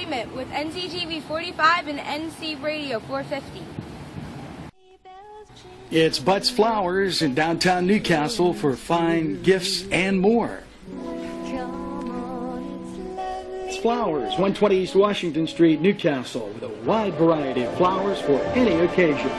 entertainment with NCTV45 and NC Radio 450. It's Butts Flowers in downtown Newcastle for fine gifts and more. It's Flowers, 120 East Washington Street, Newcastle, with a wide variety of flowers for any occasion.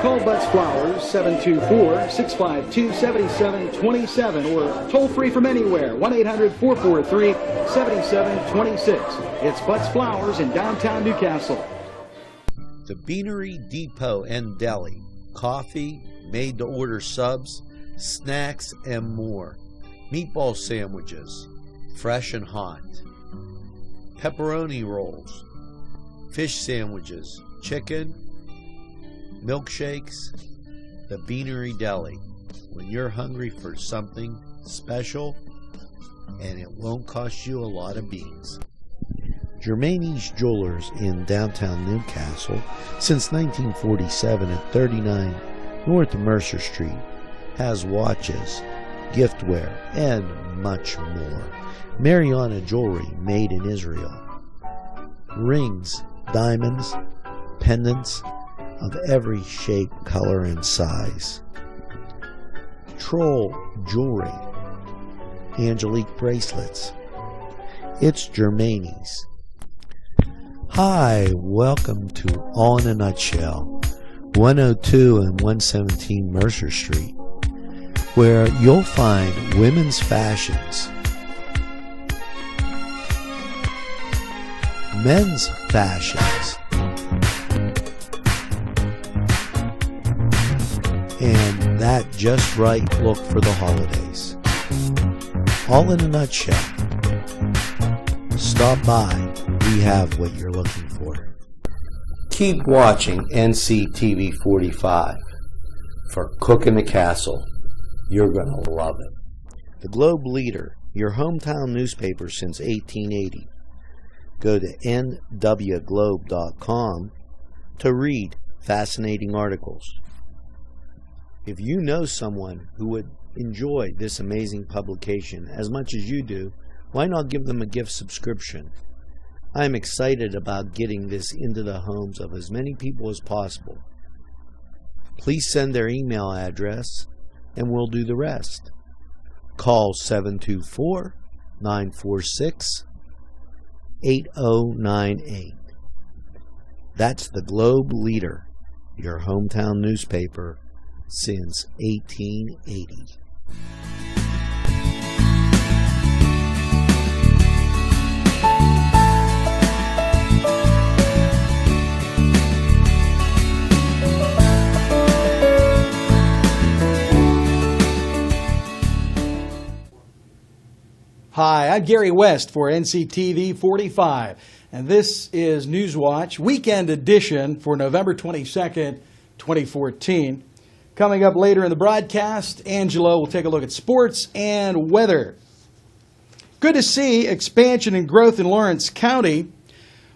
Call Butts Flowers 724-652-7727 or toll free from anywhere 1-800-443-7726. It's Butts Flowers in downtown Newcastle. The Beanery Depot and Deli. Coffee, made-to-order subs, snacks, and more. Meatball sandwiches, fresh and hot. Pepperoni rolls, fish sandwiches, chicken, milkshakes. The Beanery Deli. When you're hungry for something special, and it won't cost you a lot of beans. Germani's Jewelers in downtown Newcastle since 1947 at 39 North Mercer Street has watches, giftware, and much more. Mariana Jewelry made in Israel. Rings, diamonds, pendants of every shape, color, and size. Troll Jewelry, Angelique bracelets. It's Germani's. Hi, welcome to All in a Nutshell, 102 and 117 Mercer Street, where you'll find women's fashions, men's fashions, and that just right look for the holidays. All in a nutshell. Stop by. We have what you're looking for. Keep watching NCTV45 for Cookin' the Castle. You're going to love it. The Globe Leader, your hometown newspaper since 1880. Go to nwglobe.com to read fascinating articles. If you know someone who would enjoy this amazing publication as much as you do, why not give them a gift subscription? I'm excited about getting this into the homes of as many people as possible. Please send their email address and we'll do the rest. Call 724-946-8098. That's the Globe Leader, your hometown newspaper since 1880. Hi, I'm Gary West for NCTV 45, and this is Newswatch Weekend Edition for November 22nd, 2014. Coming up later in the broadcast, Angelo will take a look at sports and weather. Good to see expansion and growth in Lawrence County.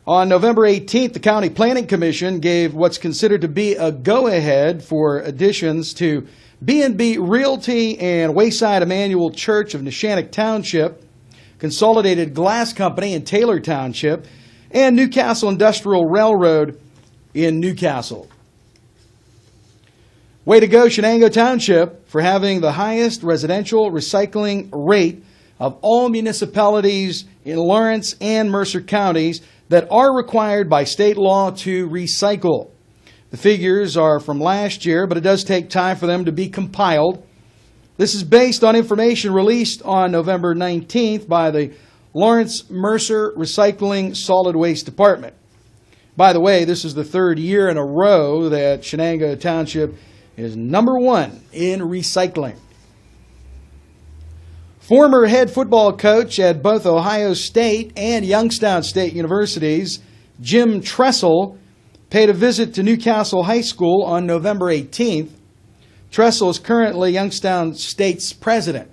On November 18th, the County Planning Commission gave what's considered to be a go-ahead for additions to B&B Realty and Wayside Emmanuel Church of Neshannock Township, Consolidated Glass Company in Taylor Township, and Newcastle Industrial Railroad in Newcastle. Way to go, Shenango Township, for having the highest residential recycling rate of all municipalities in Lawrence and Mercer counties that are required by state law to recycle. The figures are from last year, but it does take time for them to be compiled. This is based on information released on November 19th by the Lawrence Mercer Recycling Solid Waste Department. By the way, this is the third year in a row that Shenango Township is number one in recycling. Former head football coach at both Ohio State and Youngstown State Universities, Jim Tressel, paid a visit to Newcastle High School on November 18th. Tressel is currently Youngstown State's president.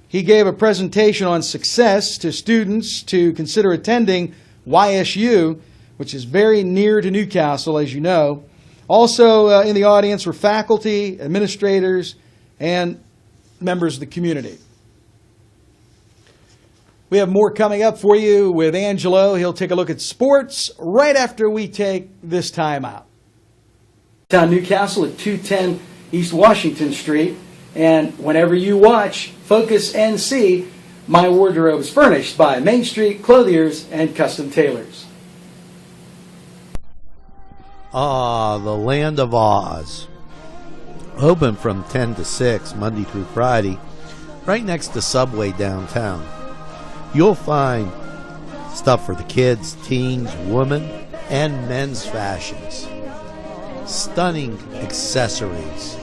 He gave a presentation on success to students to consider attending YSU, which is very near to Newcastle, as you know. Also in the audience were faculty, administrators, and members of the community. We have more coming up for you with Angelo. He'll take a look at sports right after we take this time out. Down Newcastle at 210 East Washington Street. And whenever you watch Focus NC, my wardrobe is furnished by Main Street Clothiers and Custom Tailors. Ah, the Land of Oz. Open from 10 to 6, Monday through Friday, right next to Subway downtown. You'll find stuff for the kids, teens, women, and men's fashions. Stunning accessories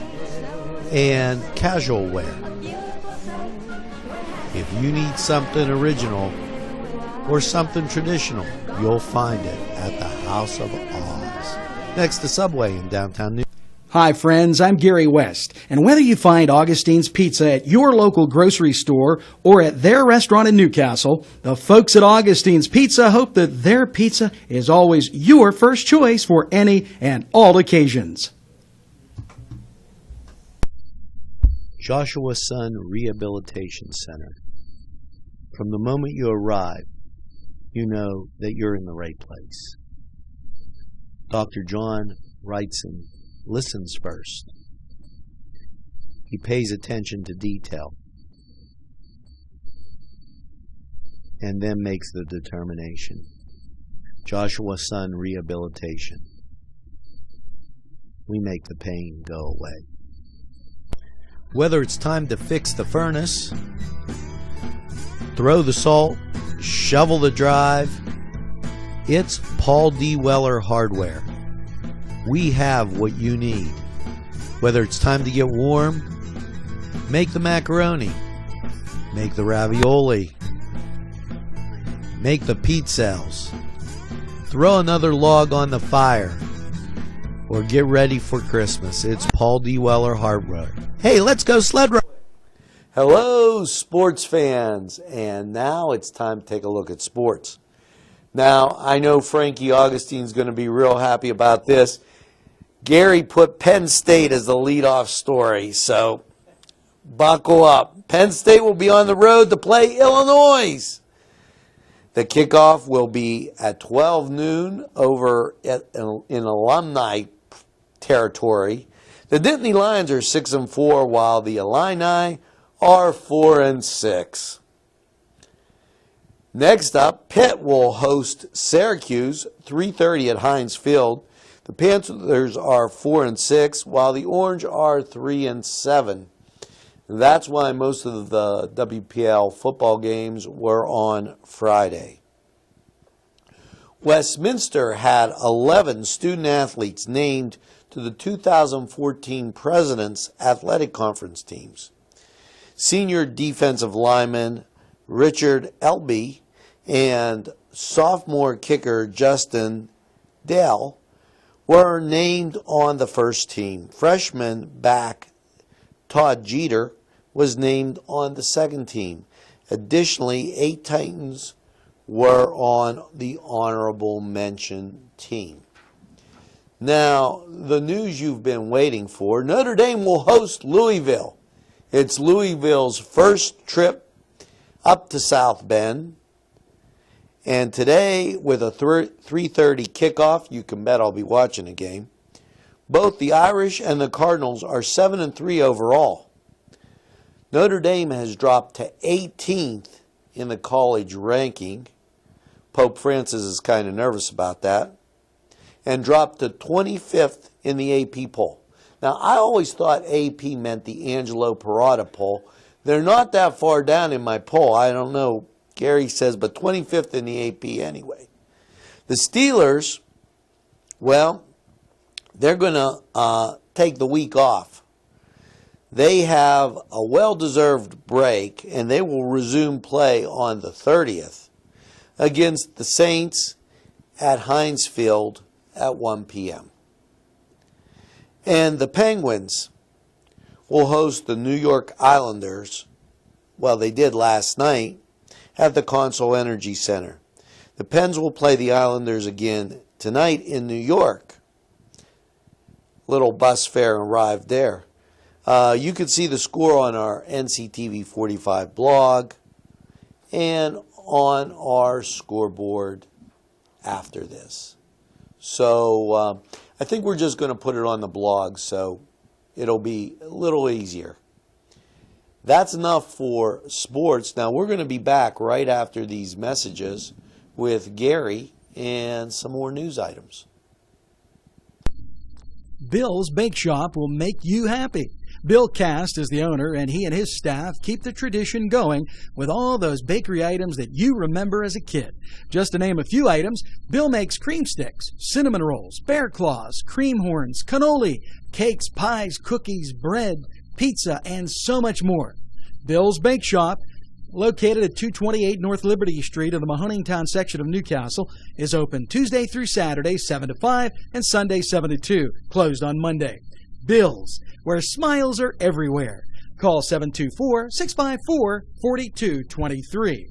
and casual wear. If you need something original or something traditional, you'll find it at the House of Oz, next to Subway in downtown New York. Hi friends, I'm Gary West, and whether you find Augustine's Pizza at your local grocery store or at their restaurant in Newcastle, the folks at Augustine's Pizza hope that their pizza is always your first choice for any and all occasions. Joshua Sun Rehabilitation Center. From the moment you arrive, you know that you're in the right place. Dr. John Wrightson listens first. He pays attention to detail and then makes the determination. Joshua Sun Rehabilitation. We make the pain go away. Whether it's time to fix the furnace, throw the salt, shovel the drive, it's Paul D. Weller Hardware. We have what you need. Whether it's time to get warm, make the macaroni, make the ravioli, make the pizzelles, throw another log on the fire, or get ready for Christmas. It's Paul D. Weller Hardware. Hey, let's go sled ride. Hello, sports fans. And now it's time to take a look at sports. Now, I know Frankie Augustine's going to be real happy about this. Gary put Penn State as the leadoff story, so buckle up. Penn State will be on the road to play Illinois. The kickoff will be at 12 noon over in alumni territory. The Nittany Lions are 6-4, while the Illini are 4-6. Next up, Pitt will host Syracuse, 3:30 at Heinz Field. The Panthers are 4-6, while the Orange are 3-7. That's why most of the WPL football games were on Friday. Westminster had 11 student athletes named to the 2014 President's Athletic Conference teams. Senior defensive lineman Richard Elby and sophomore kicker Justin Dale were named on the first team. Freshman back Todd Jeter was named on the second team. Additionally, 8 Titans were on the honorable mention team. Now, the news you've been waiting for, Notre Dame will host Louisville. It's Louisville's first trip up to South Bend. And today, with a 3:30 kickoff, you can bet I'll be watching the game. Both the Irish and the Cardinals are 7-3 overall. Notre Dame has dropped to 18th in the college ranking. Pope Francis is kind of nervous about that. And dropped to 25th in the AP poll. Now, I always thought AP meant the Angelo Perrotta poll. They're not that far down in my poll. I don't know. Gary says, but 25th in the AP anyway. The Steelers, well, they're going to take the week off. They have a well-deserved break, and they will resume play on the 30th against the Saints at Heinz Field at 1 p.m. And the Penguins will host the New York Islanders, well, they did last night, at the Consol Energy Center. The Pens will play the Islanders again tonight in New York. Little bus fare arrived there. You can see the score on our NCTV45 blog and on our scoreboard after this. So I think we're just going to put it on the blog so it'll be a little easier. That's enough for sports. Now we're going to be back right after these messages with Gary and some more news items. Bill's Bake Shop will make you happy. Bill Cast is the owner, and he and his staff keep the tradition going with all those bakery items that you remember as a kid. Just to name a few items, Bill makes cream sticks, cinnamon rolls, bear claws, cream horns, cannoli, cakes, pies, cookies, bread, pizza, and so much more. Bill's Bake Shop, located at 228 North Liberty Street in the Mahoningtown section of Newcastle, is open Tuesday through Saturday, 7 to 5, and Sunday, 7 to 2, closed on Monday. Bill's, where smiles are everywhere. Call 724-654-4223.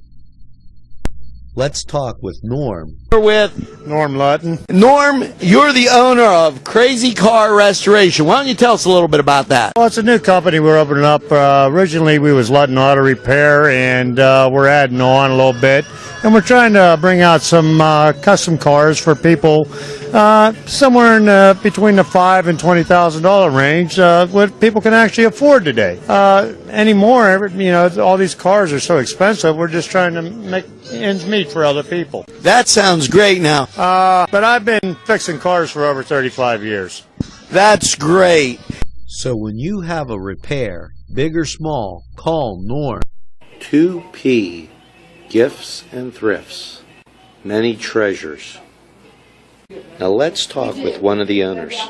Let's talk with Norm. We're with Norm Lutton. Norm. You're the owner of Crazy Car Restoration. Why don't you tell us a little bit about that? Well, it's a new company we're opening up. Originally, we was Lutton Auto Repair, and we're adding on a little bit. And we're trying to bring out some custom cars for people somewhere in between the $5,000 and $20,000 range, what people can actually afford today. Anymore, you know, all these cars are so expensive. We're just trying to make ends meet for other people. That sounds great now. But I've been fixing cars for over 35 years. That's great. So when you have a repair, big or small, call Norm. 2P, Gifts and Thrifts, Many Treasures. Now let's talk with one of the owners.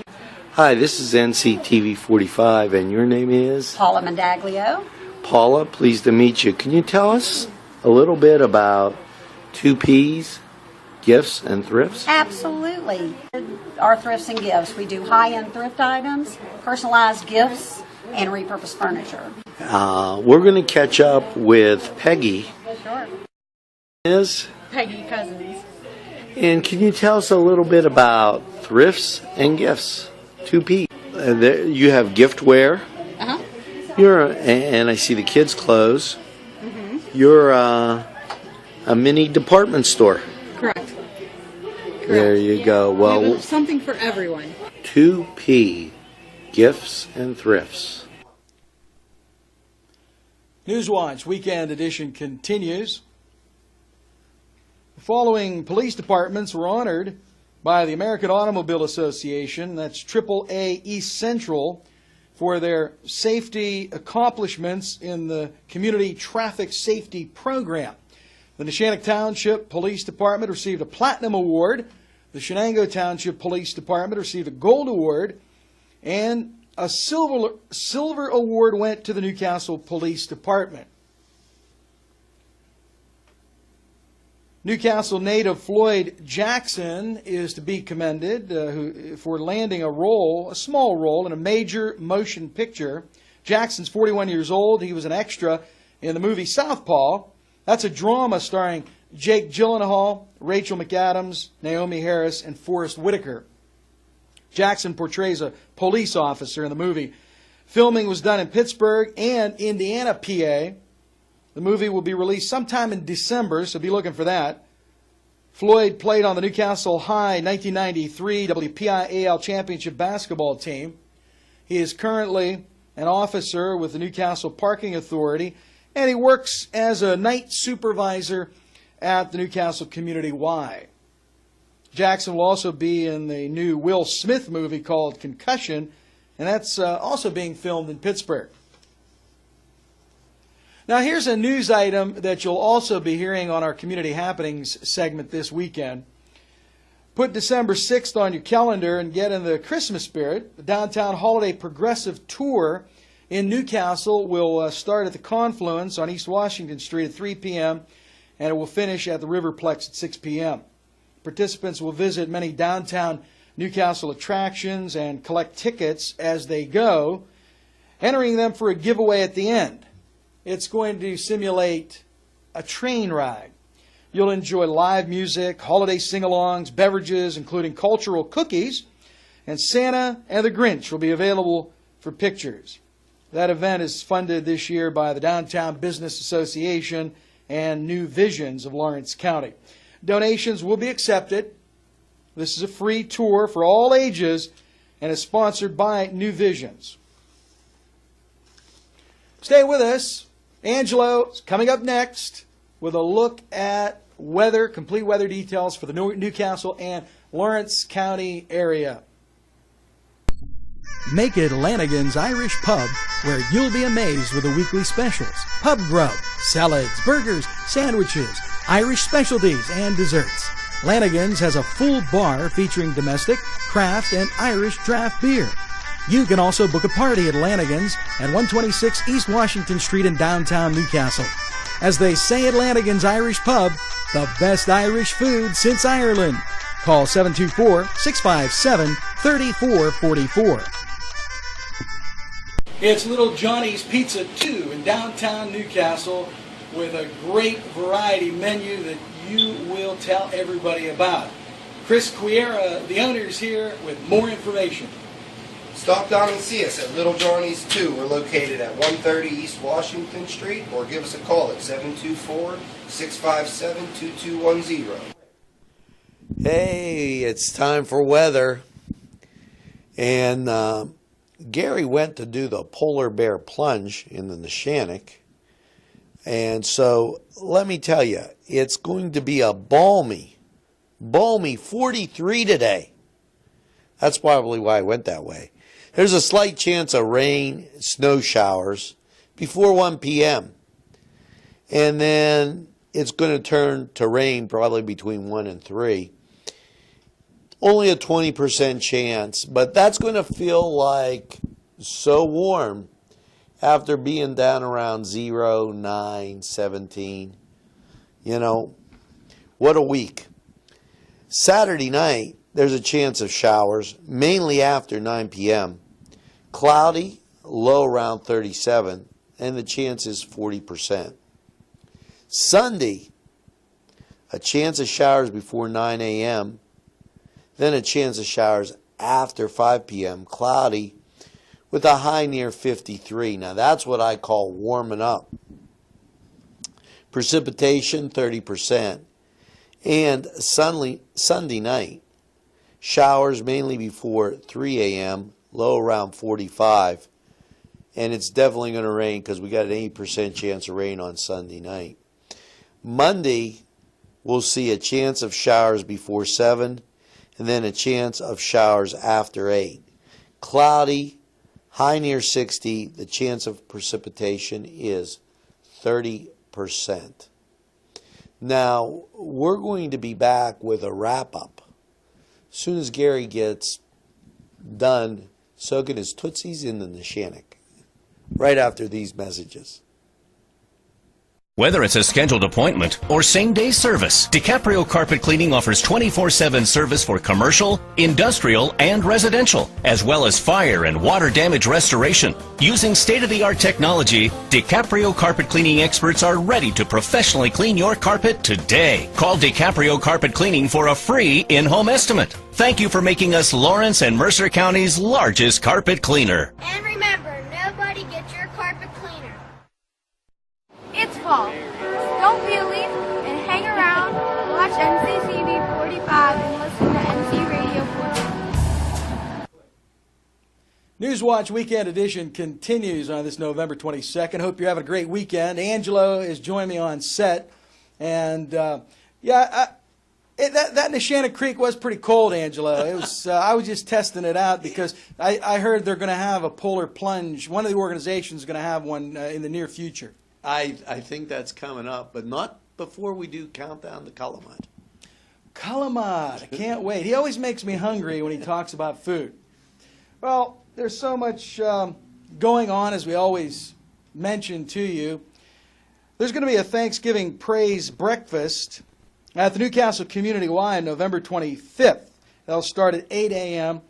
Hi, this is NCTV45, and your name is? Paula Mandaglio. Paula, pleased to meet you. Can you tell us a little bit about 2Ps, Gifts and Thrifts? Absolutely. Our thrifts and gifts. We do high-end thrift items, personalized gifts, and repurposed furniture. We're going to catch up with Peggy. Sure. Is? Peggy Cousins. And can you tell us a little bit about thrifts and gifts? 2P. You have giftware. Uh-huh. And I see the kids' clothes. Mm-hmm. You're a mini department store. Correct. There you go. Well, we have something for everyone. 2P, Gifts and Thrifts. Newswatch Weekend Edition continues. The following police departments were honored by the American Automobile Association, that's AAA East Central, for their safety accomplishments in the Community Traffic Safety Program. The Neshannock Township Police Department received a Platinum Award. The Shenango Township Police Department received a Gold Award. And a silver award went to the Newcastle Police Department. Newcastle native Floyd Jackson is to be commended for landing a small role in a major motion picture. Jackson's 41 years old. He was an extra in the movie Southpaw. That's a drama starring Jake Gyllenhaal, Rachel McAdams, Naomi Harris, and Forrest Whitaker. Jackson portrays a police officer in the movie. Filming was done in Pittsburgh and Indiana, PA. The movie will be released sometime in December, so be looking for that. Floyd played on the Newcastle High 1993 WPIAL Championship basketball team. He is currently an officer with the Newcastle Parking Authority, and he works as a night supervisor at the Newcastle Community Y. Jackson will also be in the new Will Smith movie called Concussion, and that's also being filmed in Pittsburgh. Now here's a news item that you'll also be hearing on our Community Happenings segment this weekend. Put December 6th on your calendar and get in the Christmas spirit. The Downtown Holiday Progressive Tour in Newcastle will start at the Confluence on East Washington Street at 3 p.m. and it will finish at the Riverplex at 6 p.m. Participants will visit many downtown Newcastle attractions and collect tickets as they go, entering them for a giveaway at the end. It's going to simulate a train ride. You'll enjoy live music, holiday sing-alongs, beverages, including cultural cookies, and Santa and the Grinch will be available for pictures. That event is funded this year by the Downtown Business Association and New Visions of Lawrence County. Donations will be accepted. This is a free tour for all ages and is sponsored by New Visions. Stay with us. Angelo is coming up next with a look at weather, complete weather details for the Newcastle and Lawrence County area. Make it Lanigan's Irish Pub, where you'll be amazed with the weekly specials. Pub grub, salads, burgers, sandwiches, Irish specialties, and desserts. Lanigan's has a full bar featuring domestic, craft, and Irish draft beer. You can also book a party at Lanigan's at 126 East Washington Street in downtown Newcastle. As they say at Lanigan's Irish Pub, the best Irish food since Ireland. Call 724-657-3444. It's Little Johnny's Pizza 2 in downtown Newcastle with a great variety menu that you will tell everybody about. Chris Quiera, the owner, is here with more information. Stop down and see us at Little Johnny's 2. We're located at 130 East Washington Street, or give us a call at 724-657-2210. Hey, it's time for weather. And Gary went to do the polar bear plunge in the Neshannock. And so let me tell you, it's going to be a balmy 43 today. That's probably why I went that way. There's a slight chance of rain, snow showers before 1 p.m. And then it's going to turn to rain probably between 1 and 3. Only a 20% chance, but that's going to feel like so warm after being down around 0, 9, 17. You know, what a week. Saturday night, there's a chance of showers, mainly after 9 p.m. Cloudy, low around 37, and the chance is 40%. Sunday, a chance of showers before 9 a.m., then a chance of showers after 5 p.m., cloudy, with a high near 53. Now, that's what I call warming up. Precipitation, 30%. And Sunday night, showers mainly before 3 a.m., low around 45. And it's definitely going to rain because we got an 80% chance of rain on Sunday night. Monday, we'll see a chance of showers before 7, and then a chance of showers after 8. Cloudy, high near 60. The chance of precipitation is 30%. Now, we're going to be back with a wrap-up as soon as Gary gets done soaking his tootsies in the Neshannock, right after these messages. Whether it's a scheduled appointment or same-day service, DiCaprio Carpet Cleaning offers 24/7 service for commercial, industrial, and residential, as well as fire and water damage restoration. Using state-of-the-art technology, DiCaprio Carpet Cleaning experts are ready to professionally clean your carpet today. Call DiCaprio Carpet Cleaning for a free in-home estimate. Thank you for making us Lawrence and Mercer County's largest carpet cleaner. And remember, nobody gets your carpet cleaner. It's fall. Don't be a leaf and hang around. Watch NCTV45 and listen to NC Radio 14. Newswatch Weekend Edition continues on this November 22nd. Hope you're having a great weekend. Angelo is joining me on set. And, that Neshannock Creek was pretty cold, Angelo. It was. I was just testing it out because I heard they're going to have a polar plunge. One of the organizations is going to have one in the near future. I think that's coming up, but not before we do Countdown to Calumet. Calumet, I can't wait. He always makes me hungry when he talks about food. Well, there's so much going on, as we always mention to you. There's going to be a Thanksgiving Praise Breakfast at the Newcastle Community Y on November 25th. They'll start at 8 a.m.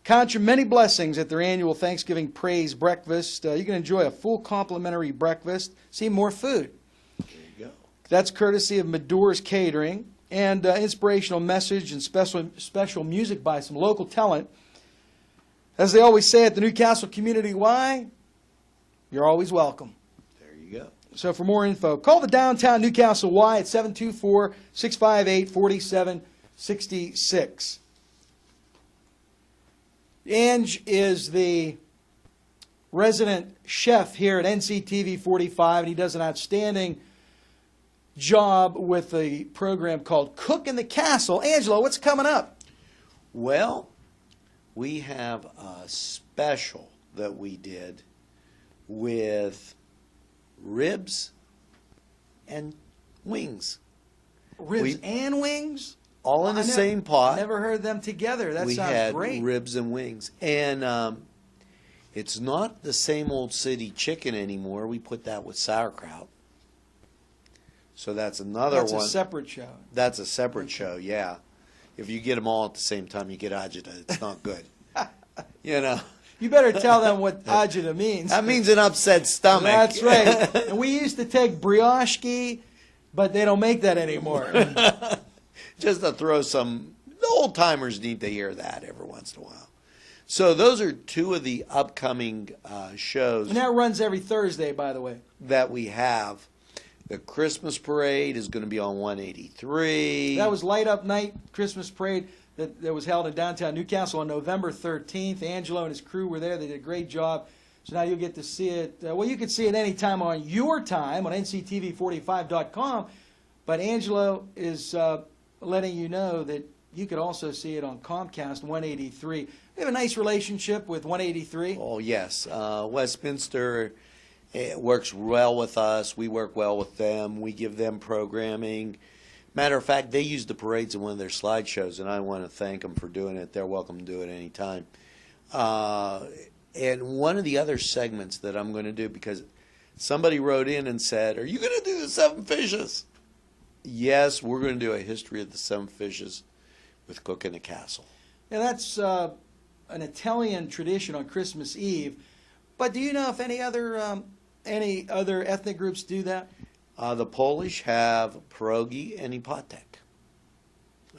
Count your many blessings at their annual Thanksgiving Praise Breakfast. You can enjoy a full complimentary breakfast, see more food. There you go. That's courtesy of Medore's Catering, and inspirational message and special music by some local talent. As they always say at the Newcastle Community Y, you're always welcome. There you go. So for more info, call the downtown Newcastle Y at 724-658-4766. Ange is the resident chef here at NCTV45, and he does an outstanding job with a program called Cook in the Castle. Angelo, what's coming up? Well, we have a special that we did with ribs and wings. Ribs and wings? All in the same pot. Never heard them together. That sounds great. We had ribs and wings. And it's not the same old city chicken anymore. We put that with sauerkraut. So that's another one. That's a separate show. That's a separate show, yeah. If you get them all at the same time, you get agita. It's not good. You know. You better tell them what agita means. That means an upset stomach. That's right. And we used to take brioche, but they don't make that anymore. Just to throw some, the old timers need to hear that every once in a while. So those are two of the upcoming shows. And that runs every Thursday, by the way. That we have. The Christmas parade is going to be on 183. That was Light Up Night Christmas parade that was held in downtown Newcastle on November 13th. Angelo and his crew were there. They did a great job. So now you'll get to see it. Well, you can see it any time on your time on NCTV45.com. But Angelo is letting you know that you could also see it on Comcast 183. We have a nice relationship with 183. Oh, yes. Westminster works well with us. We work well with them. We give them programming. Matter of fact, they use the parades in one of their slideshows, and I want to thank them for doing it. They're welcome to do it anytime. And one of the other segments that I'm going to do, because somebody wrote in and said, "Are you going to do the Seven Fishes?" Yes, we're going to do a history of the Seven Fishes with Cook in the Castle. Yeah, that's an Italian tradition on Christmas Eve. But do you know if any other ethnic groups do that? The Polish have pierogi and ipatek.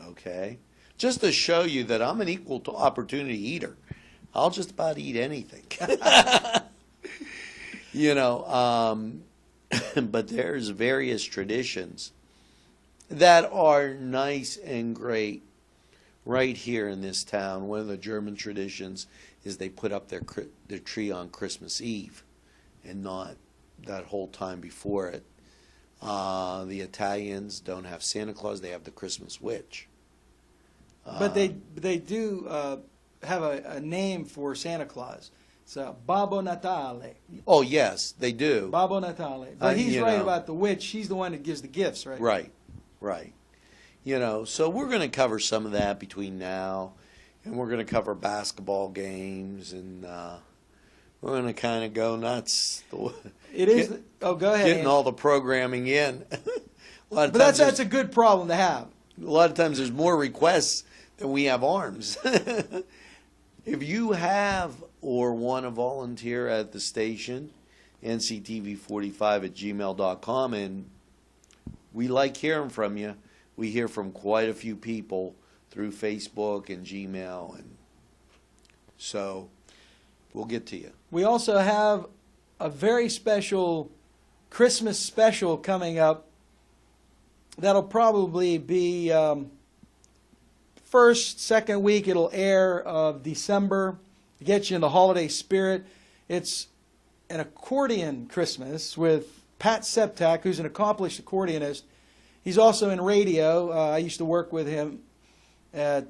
Okay. Just to show you that I'm an equal opportunity eater. I'll just about eat anything. You know, but there's various traditions that are nice and great right here in this town. One of the German traditions is they put up their tree on Christmas Eve and not that whole time before it. The Italians don't have Santa Claus, they have the Christmas witch. But they do have a name for Santa Claus. It's Babbo Natale. Oh, yes, they do. Babbo Natale. But he's right about the witch. She's the one that gives the gifts, right? Right. You know, so we're going to cover some of that between now, and we're going to cover basketball games, and we're going to kind of go nuts. Go ahead. Getting all the programming in. But that's a good problem to have. A lot of times there's more requests than we have arms. If you have or want to volunteer at the station, nctv45@gmail.com, and we like hearing from you. We hear from quite a few people through Facebook and Gmail, and so we'll get to you. We also have a very special Christmas special coming up. That'll probably be first, second week it'll air of December to get you in the holiday spirit. It's an accordion Christmas with Pat Septak, who's an accomplished accordionist. He's also in radio. I used to work with him at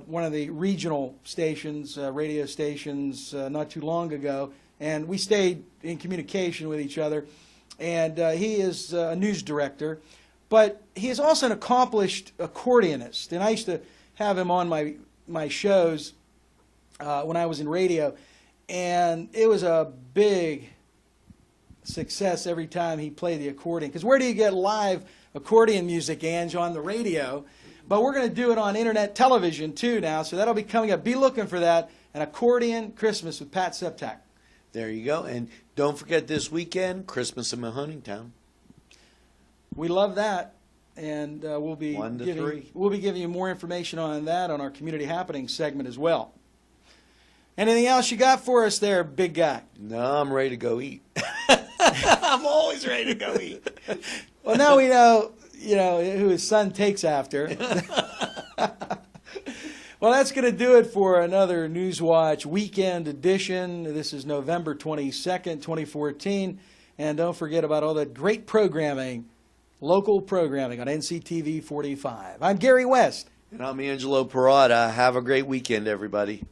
one of the regional stations, radio stations, not too long ago, and we stayed in communication with each other. And he is a news director, but he is also an accomplished accordionist. And I used to have him on my shows when I was in radio, and it was a big success every time he played the accordion. Because where do you get live accordion music, Ange, on the radio? But we're going to do it on internet television too now, so that'll be coming up. Be looking for that, an accordion Christmas with Pat Septak. There you go. And don't forget this weekend, Christmas in Mahoneytown. We love that, and we'll be 1 to 3. We'll be giving you more information on that on our Community Happenings segment as well. Anything else you got for us there, big guy? No, I'm ready to go eat. I'm always ready to go eat. Well, now we know, who his son takes after. Well, that's going to do it for another Newswatch Weekend Edition. This is November 22nd, 2014. And don't forget about all that great programming, local programming on NCTV 45. I'm Gary West. And I'm Angelo Perrotta. Have a great weekend, everybody.